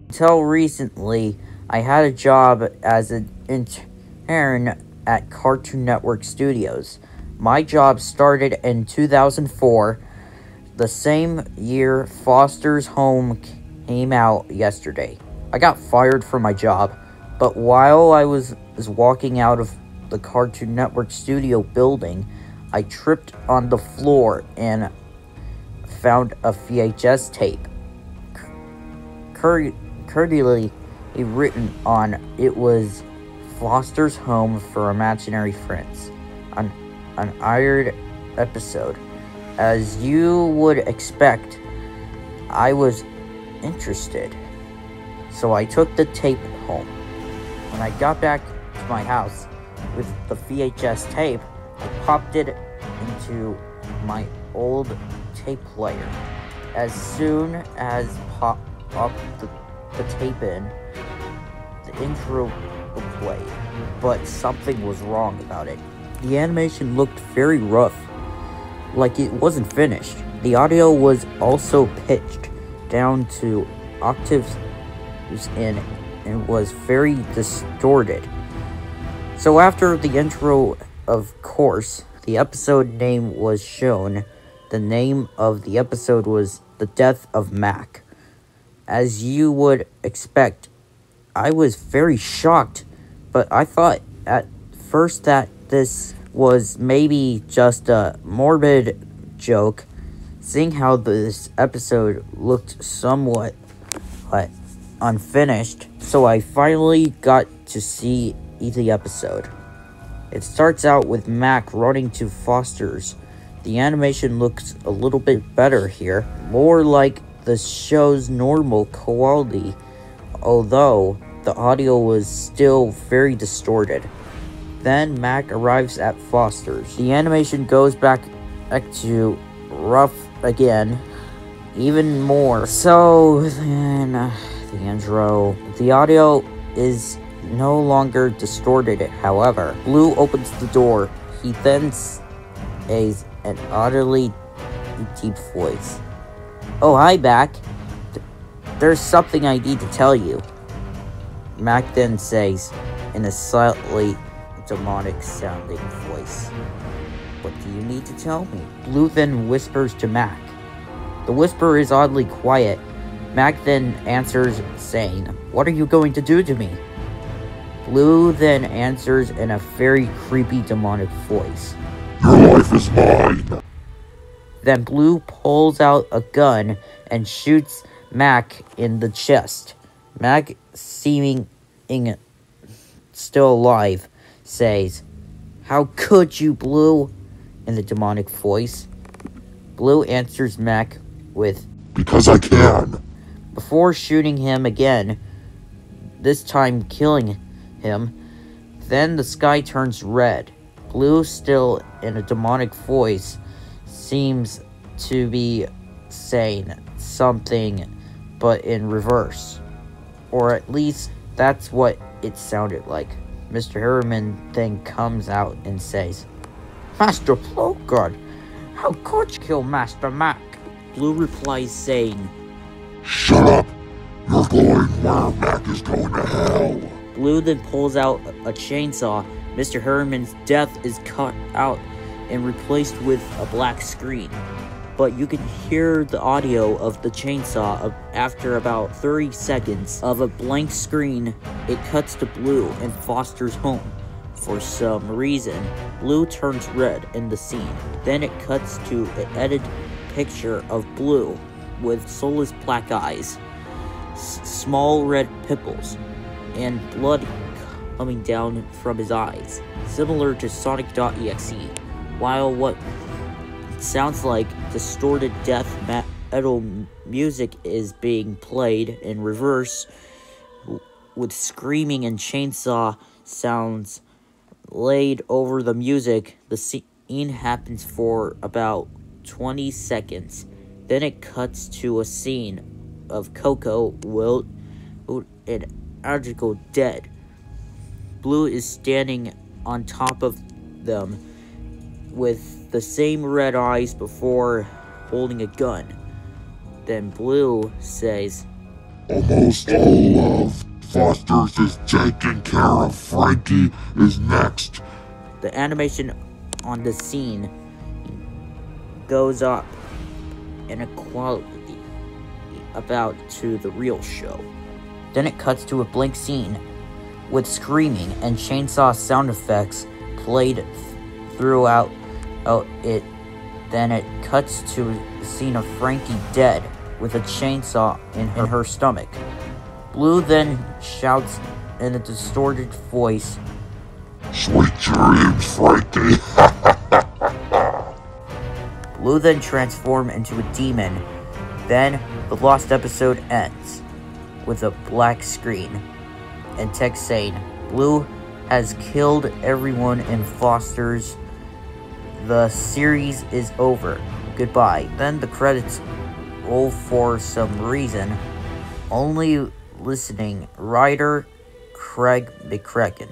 Until recently, I had a job as an intern at Cartoon Network Studios. My job started in 2004, the same year Foster's Home came out yesterday. I got fired from my job, but while I was walking out of the Cartoon Network studio building, I tripped on the floor and found a VHS tape. Courteously written on it was Foster's Home for Imaginary Friends, an aired episode. As you would expect, I was interested, so I took the tape home. When I got back to my house with the VHS tape, I popped it into my old tape player. As soon as popped the tape in, the intro would play, but something was wrong about it. The animation looked very rough, like it wasn't finished. The audio was also pitched down to octaves and was very distorted. So after the intro, of course, the episode name was shown. The name of the episode was The Death of Mac. As you would expect, I was very shocked, but I thought at first that this was maybe just a morbid joke, seeing how this episode looked somewhat unfinished. So I finally got to see the episode. It starts out with Mac running to Foster's. The animation looks a little bit better here, more like the show's normal quality, although the audio was still very distorted. Then Mac arrives at Foster's. The animation goes back to rough again, even more. So then the intro. The audio is no longer distorted, however. Blue opens the door. He then says an utterly deep voice, "Oh, hi, Mac. There's something I need to tell you." Mac then says in a slightly demonic-sounding voice, "What do you need to tell me?" Blue then whispers to Mac. The whisper is oddly quiet. Mac then answers saying, "What are you going to do to me?" Blue then answers in a very creepy demonic voice, "Your life is mine." Then Blue pulls out a gun and shoots Mac in the chest. Mac, seeming still alive, says, "How could you, Blue?" in the demonic voice. Blue answers Mac with, "Because I can." Before shooting him again, this time killing him. Then the sky turns red. Blue, still in a demonic voice, seems to be saying something, but in reverse. Or at least that's what it sounded like. Mr. Harriman then comes out and says, "Master Blowgun, how could you kill Master Mac?" Blue replies saying, "Shut up! You're going where Mac is going to hell." Blue then pulls out a chainsaw. Mr. Harriman's death is cut out and replaced with a black screen. But you can hear the audio of the chainsaw after about 30 seconds of a blank screen. It cuts to Blue in Foster's home. For some reason, Blue turns red in the scene. Then it cuts to an edited picture of Blue with soulless black eyes, small red pimples, and blood coming down from his eyes, similar to Sonic.exe, while what sounds like distorted death metal music is being played in reverse with screaming and chainsaw sounds laid over the music. The scene happens for about 20 seconds. Then it cuts to a scene of Coco, Wilt, and Article dead. Blue is standing on top of them with the same red eyes before holding a gun. Then Blue says, Almost all of Foster's is taken care of. Frankie is next. The animation on the scene goes up in a quality about to the real show. Then it cuts to a blank scene with screaming and chainsaw sound effects played throughout it. Then it cuts to a scene of Frankie dead with a chainsaw in her stomach. Blue then shouts in a distorted voice, "Sweet dreams, Frankie." Blue then transforms into a demon. Then the lost episode ends with a black screen and text saying, "Blue has killed everyone in Foster's. The series is over. Goodbye." Then the credits roll for some reason. Only listening writer Craig McCracken.